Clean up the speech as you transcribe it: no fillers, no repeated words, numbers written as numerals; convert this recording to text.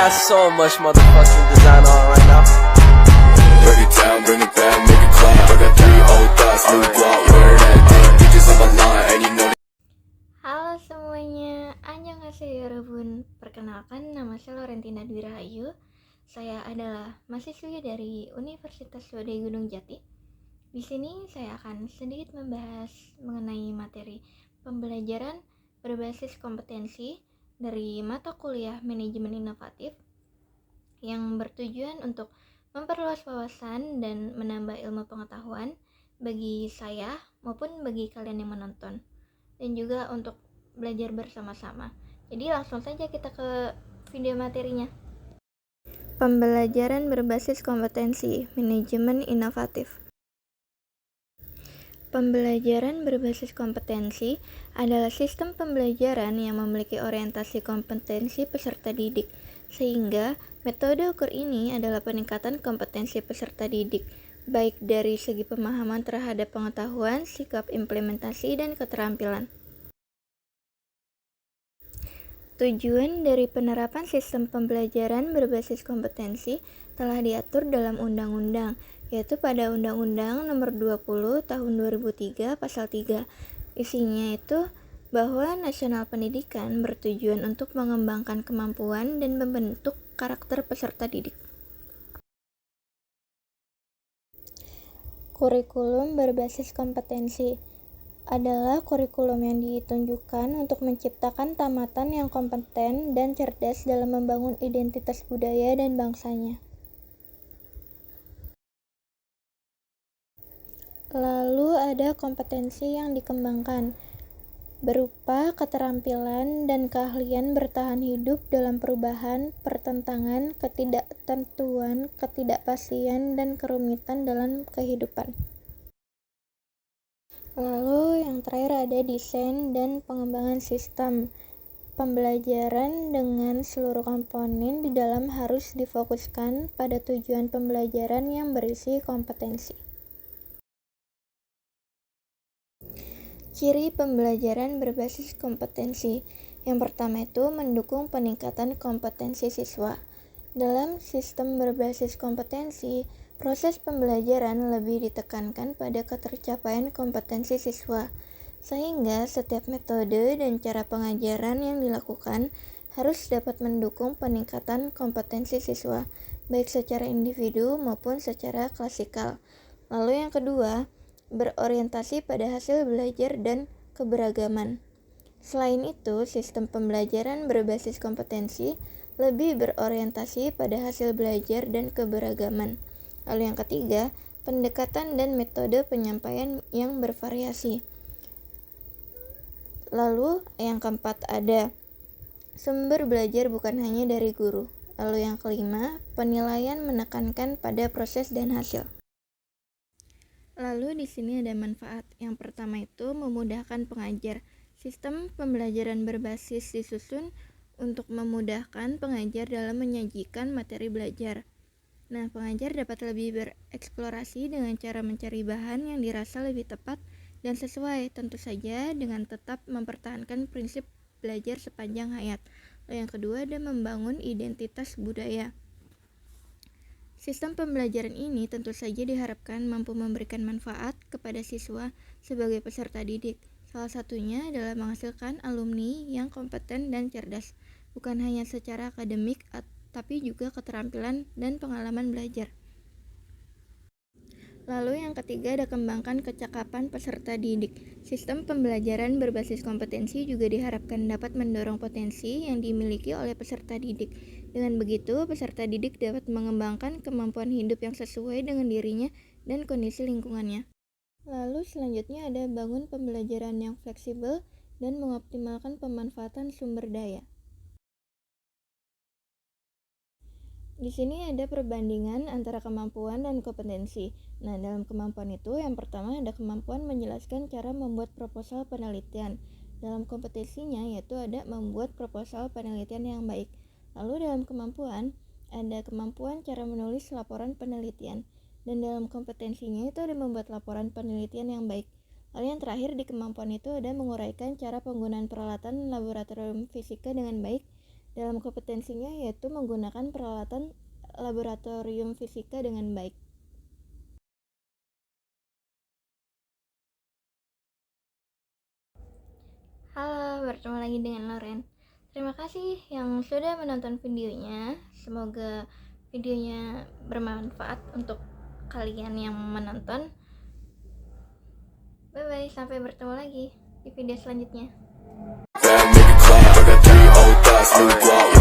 got so much motherfucking design on right now. Break it down, bring it back, make it clap. I got three old thoughts, new guap, wear that dick. Bitches on my line, and you know. Halo semuanya, annyeonghaseyo yorobun. Perkenalkan, nama saya Laurentina Dwi Rahayu. Saya adalah mahasiswi dari Universitas Swadaya Gunung Jati. Di sini saya akan sedikit membahas mengenai materi pembelajaran berbasis kompetensi dari mata kuliah Manajemen Inovatif yang bertujuan untuk memperluas wawasan dan menambah ilmu pengetahuan bagi saya maupun bagi kalian yang menonton, dan juga untuk belajar bersama-sama. Jadi langsung saja kita ke video materinya. Pembelajaran berbasis kompetensi manajemen inovatif. Pembelajaran berbasis kompetensi adalah sistem pembelajaran yang memiliki orientasi kompetensi peserta didik, sehingga metode ukur ini adalah peningkatan kompetensi peserta didik, baik dari segi pemahaman terhadap pengetahuan, sikap implementasi, dan keterampilan. Tujuan dari penerapan sistem pembelajaran berbasis kompetensi telah diatur dalam undang-undang, yaitu pada Undang-Undang Nomor 20 Tahun 2003 Pasal 3. Isinya itu bahwa nasional pendidikan bertujuan untuk mengembangkan kemampuan dan membentuk karakter peserta didik. Kurikulum berbasis kompetensi adalah kurikulum yang ditunjukkan untuk menciptakan tamatan yang kompeten dan cerdas dalam membangun identitas budaya dan bangsanya. Lalu ada kompetensi yang dikembangkan, berupa keterampilan dan keahlian bertahan hidup dalam perubahan, pertentangan, ketidaktentuan, ketidakpastian, dan kerumitan dalam kehidupan. Lalu yang terakhir ada desain dan pengembangan sistem pembelajaran dengan seluruh komponen di dalam harus difokuskan pada tujuan pembelajaran yang berisi kompetensi. Ciri pembelajaran berbasis kompetensi. Yang pertama itu mendukung peningkatan kompetensi siswa. Dalam sistem berbasis kompetensi, proses pembelajaran lebih ditekankan pada ketercapaian kompetensi siswa, sehingga setiap metode dan cara pengajaran yang dilakukan harus dapat mendukung peningkatan kompetensi siswa, baik secara individu maupun secara klasikal. Lalu yang kedua, berorientasi pada hasil belajar dan keberagaman. Selain itu, sistem pembelajaran berbasis kompetensi lebih berorientasi pada hasil belajar dan keberagaman. Lalu yang ketiga, pendekatan dan metode penyampaian yang bervariasi. Lalu yang keempat ada sumber belajar bukan hanya dari guru. Lalu yang kelima, penilaian menekankan pada proses dan hasil. Lalu di sini ada manfaat. Yang pertama itu memudahkan pengajar. Sistem pembelajaran berbasis disusun untuk memudahkan pengajar dalam menyajikan materi belajar. Nah, pengajar dapat lebih bereksplorasi dengan cara mencari bahan yang dirasa lebih tepat dan sesuai, tentu saja dengan tetap mempertahankan prinsip belajar sepanjang hayat. Lalu yang kedua ada membangun identitas budaya. Sistem pembelajaran ini tentu saja diharapkan mampu memberikan manfaat kepada siswa sebagai peserta didik. Salah satunya adalah menghasilkan alumni yang kompeten dan cerdas, bukan hanya secara akademik, tapi juga keterampilan dan pengalaman belajar. Lalu yang ketiga ada kembangkan kecakapan peserta didik. Sistem pembelajaran berbasis kompetensi juga diharapkan dapat mendorong potensi yang dimiliki oleh peserta didik. Dengan begitu, peserta didik dapat mengembangkan kemampuan hidup yang sesuai dengan dirinya dan kondisi lingkungannya. Lalu selanjutnya ada bangun pembelajaran yang fleksibel dan mengoptimalkan pemanfaatan sumber daya. Di sini ada perbandingan antara kemampuan dan kompetensi. Nah, dalam kemampuan itu yang pertama ada kemampuan menjelaskan cara membuat proposal penelitian. Dalam kompetensinya yaitu ada membuat proposal penelitian yang baik. Lalu dalam kemampuan ada kemampuan cara menulis laporan penelitian. Dan dalam kompetensinya itu ada membuat laporan penelitian yang baik. Lalu yang terakhir di kemampuan itu ada menguraikan cara penggunaan peralatan laboratorium fisika dengan baik Dalam kompetensinya yaitu menggunakan peralatan laboratorium fisika dengan baik. Halo, bertemu lagi dengan Loren. Terima kasih yang sudah menonton videonya. Semoga videonya bermanfaat untuk kalian yang menonton. Bye-bye, sampai bertemu lagi di video selanjutnya. Make it clap. I got 3 old thoughts, new guap.